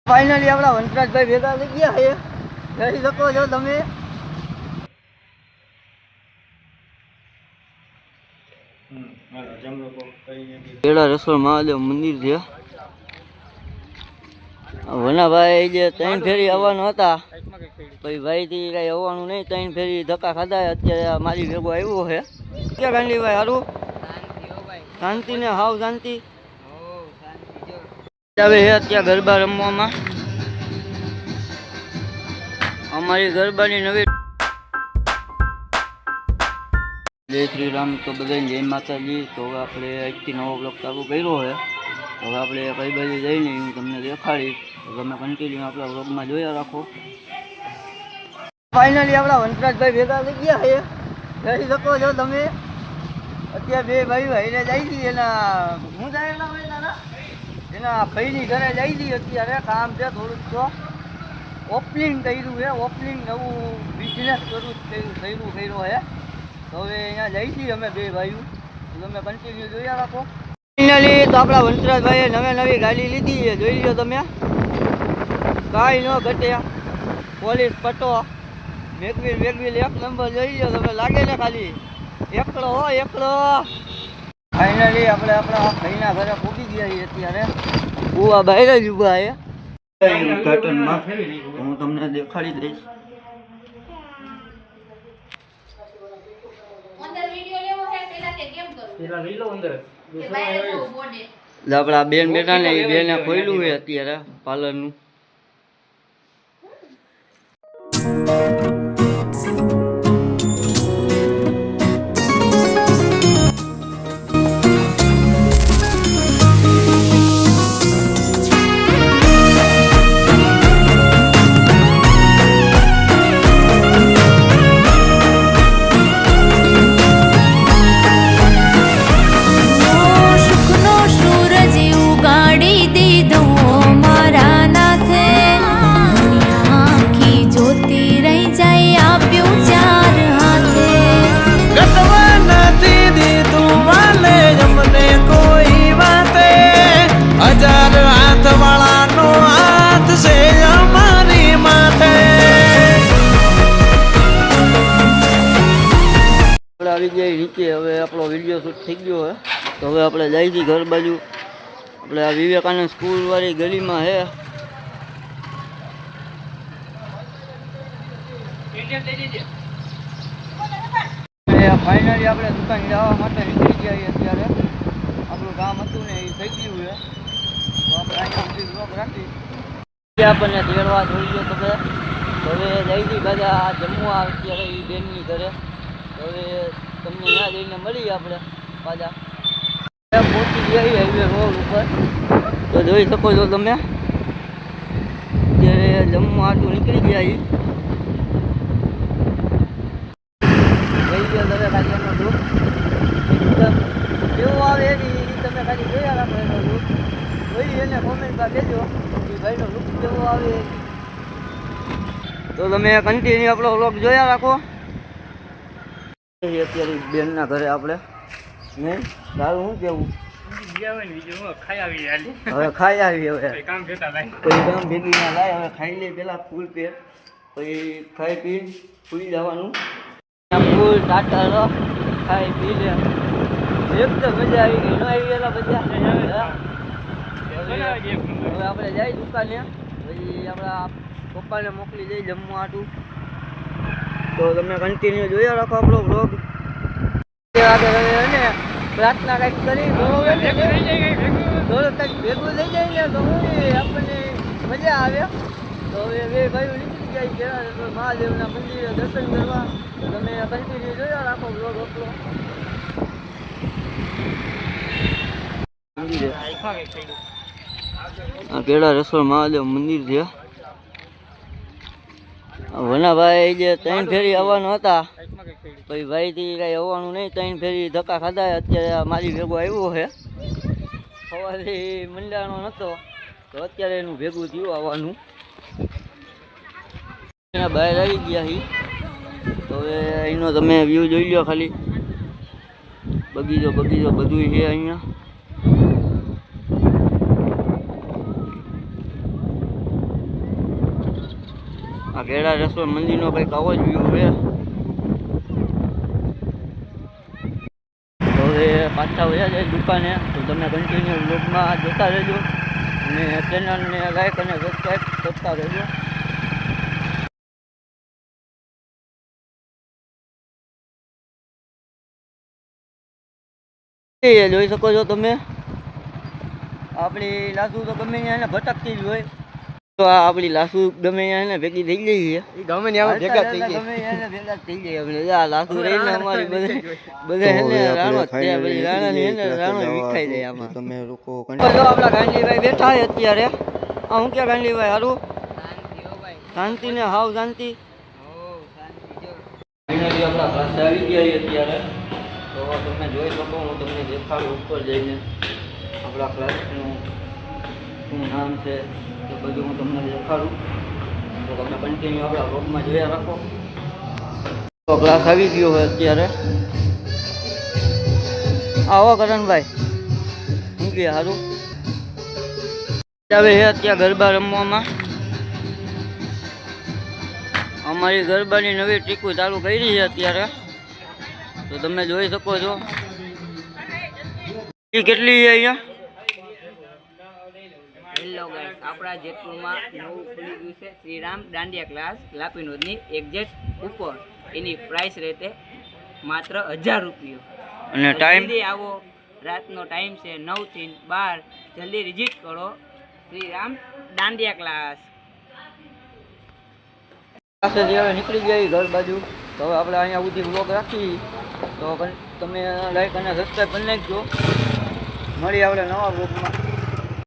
Finally આપણા વનરાજભાઈ ભેગા થઈ ગયા છે. જોઈ શકો છો તમે. કેળા રસોડ મહાદેવ મંદિર છે. વનાભાઈ જે 3 ફેરી આવવાના હતા પછી ભાઈથી કઈ આવવાનું નહીં. 3 ફેરી ધક્કા ખાધા. અત્યારે મારી ભેગો આવ્યો છે. ક્યાં ગાંધીભાઈ સારું શાંતિ ને હાવ શાંતિ આવે છે. અત્યારે ગરબા રમવામાં અમારી ગરબાની નવી. જય શ્રી રામ. તો બધાને જય માતાજી. તો હવે આપણે આજથી નવો બ્લોગ ચાલુ કર્યો છે. હવે આપણે કઈ બાજુ જઈને હું તમને દેખાડીશ. તો તમે કન્ટિન્યુ આપણા બ્લોગમાં જોયા રાખો. ફાઇનલી આપણા વનરાજભાઈ ભેગા થઈ ગયા છે. જોઈ શકો છો તમે. અત્યારે બે ભાઈઓ હારે જાય છે. એના હું જાય એના ભાઈની ઘરે જાય છે. અત્યારે કામ છે થોડુંક. તો ઓપનિંગ કર્યું છે. ઓપનિંગ નવું બિઝનેસ કર્યું છે. તો હવે અહીંયા જઈ છીએ અમે બે ભાઈઓ. તમે કન્ટિન્યુ જોયા રાખો. ફાઇનલી તો આપણા વંશરાજભાઈએ નવી ગાડી લીધી છે. જોઈ લો તમે. કાંઈ ન ઘટે. પોલીસ પટ્ટો વેગવીલ 1 નંબર. જોઈ લો તમે. લાગે ને ખાલી એકડો એકડો. ફાઇનલી આપણે આપણા ભાઈના ઘરે પૂગી ગયા છીએ. અત્યારે બુવા બહાર જ ઊભા છે ઉદ્ઘાટનમાં. હું તમને દેખાડી દઈશ. આપડા બેન બેટા ને એ બેને ખોલ્યું છે અત્યારે પાર્લરનું. આવી ગયા નીચે. હવે આપણો વિડીયો શૂટ થઈ ગયો છે. તો હવે આપણે જઈ છીએ ઘર બાજુ. આપણે આ વિવેકાનંદ સ્કૂલ વાળી ગલીમાં છે. ફાઇનલી આપણે દુકાન જવા માટે નીકળી ગયા છીએ. અત્યારે આપણું કામ હતું ને એ થઈ ગયું છે. તો આપણે અહીંયા સુધી બ્લોક રાખી આપણને તેડવા જોઈ ગયો તમે. હવે જઈ છીએ બધા જમવા અત્યારે એ બેનની ઘરે. હવે તમને ત્યાં જઈને મળીએ આપણે પાછા. પહોંચી ગયા હાઈવે રોડ ઉપર. તો જોઈ શકો છો તમે. અત્યારે જમવા આટલું નીકળી ગયા જઈ ગયો તમે. ખાલી એનો લુક કેવું આવે એની તમે ખાલી જોયા રાખો. એનો લુક જોઈ એને કોમેન્ટમાં કહેજો કે ભાઈનો લુક કેવો આવે. તો તમે કન્ટિન્યુ આપણો વ્લોગ જોયા રાખો. અત્યારે બેનના ઘરે આપણે નહીં સારું શું કેવું. હવે ખાઈ આવી. હવે કોઈ કામ ભેગી ના લાય. હવે ખાઈ લઈ પેલા ફૂલ પેટ. પછી ખાઈ પી સુઈ જવાનું. ફૂલ ટાટા ખાઈ પી લે. એકદમ મજા આવી ગઈ. ન આવી એલા બધા. હવે આપણે જઈ દુકાને. પછી આપણા પપ્પાને મોકલી જઈ જમવા આટું. તો તમે કન્ટિન્યુ જોયા રાખો આપણો બ્લોગ. પ્રાર્થના કંઈક કરી થોડું કંઈક ભેગું થઈ જાય ને તો આપણને મજા આવે. તો હવે બે ભાઈઓ નીકળી જાય છે મહાદેવના મંદિરે દર્શન કરવા. તો તમે કન્ટિન્યુ જોયા રાખો બ્લોગ આપણો. આ કેળા રસોડ મહાદેવ મંદિર છે. વનાભાઈ જે 3 ફેરી આવવાના હતા પછી ભાઈથી કઈ આવવાનું નહીં. 3 ફેરી ધક્કા ખાધા. અત્યારે મારી ભેગો આવ્યો છે. સવારથી મંડાણો નહોતો તો અત્યારે એનું ભેગું થયું આવવાનું. એના બહાર આવી ગયા છે. તો હવે અહીંનો તમે વ્યૂ જોઈ લો ખાલી. બગીચો બધું છે અહીંયા. આ ગેડા રસોઈ મંદિરનો કંઈક આવો જ વ્યૂ છે. તો હવે પાછા વયા જાય દુકાને, તો તમે કન્ટિન્યુ બ્લોગમાં જોતા રહેજો અને ચેનલને લાઈક અને સબસ્ક્રાઈબ કરતા રહેજો. જોઈ શકો છો તમે, આપણી લાસુ તો ગમે ત્યાં ભટકતી જ હોય. તો આ આપણી લાસુ ગમે ત્યાં ભેગી થઈ ગઈ છે. ગમે ત્યાં ભેગા થઈ ગઈ, ગમે ત્યાં ભેગા થઈ ગઈ. આપણે આ લાસુ રહીને અમારી બધે હેને રાણો છે, પછી રાણાની હેને રાણો વિખાઈ જાય આમાં. તમે લોકો જો આપણા ગાંધીભાઈ બેઠા છે અત્યારે. આ હું ક્યાં ગાંધીભાઈ હારું શાંતિ ને હાવ શાંતિ. ફાઇનલી આપણા પાસે આવી ગયા છે અત્યારે. તો તમે જોઈ શકો, હું તમને દેખાડું ઉપર જઈને આપણા ક્લાસનું શું નામ છે એ બધું હું તમને દેખાડું. તો તમે કન્ટિન્યુ આપણા બ્લોગમાં જોયા રાખો. તો ક્લાસ આવી ગયો હોય અત્યારે. આવો કરણભાઈ, શું કે સારું આવે છે અત્યારે ગરબા રમવામાં. અમારી ગરબાની નવી ટ્રીકો ચાલુ કરી છે અત્યારે. તો તમે જોઈ શકો છો કેટલી છે અહીંયા. હેલો ગાઈસ, આપણા જેતપુરમાં નવું ખુલી ગયું છે શ્રીરામ દાંડિયા ક્લાસ લાપીનોદની એક્ઝેક્ટ ઉપર. એની પ્રાઇસ રહેતે માત્ર 1000 રૂપિયો. અને ટાઈમ જલ્દી આવો, રાતનો ટાઈમ છે 9 થી 12. જલ્દી વિઝિટ કરો શ્રીરામ દાંડિયા ક્લાસ. પાસેથી હવે નીકળી ગયા ઘર બાજુ. તો હવે આપણે અહીંયા સુધી વ્લોગ રાખી. તો તમે લાઈક અને સબસ્ક્રાઈબ કરી નાખજો. મળીએ આપણે નવા વ્લોગમાં.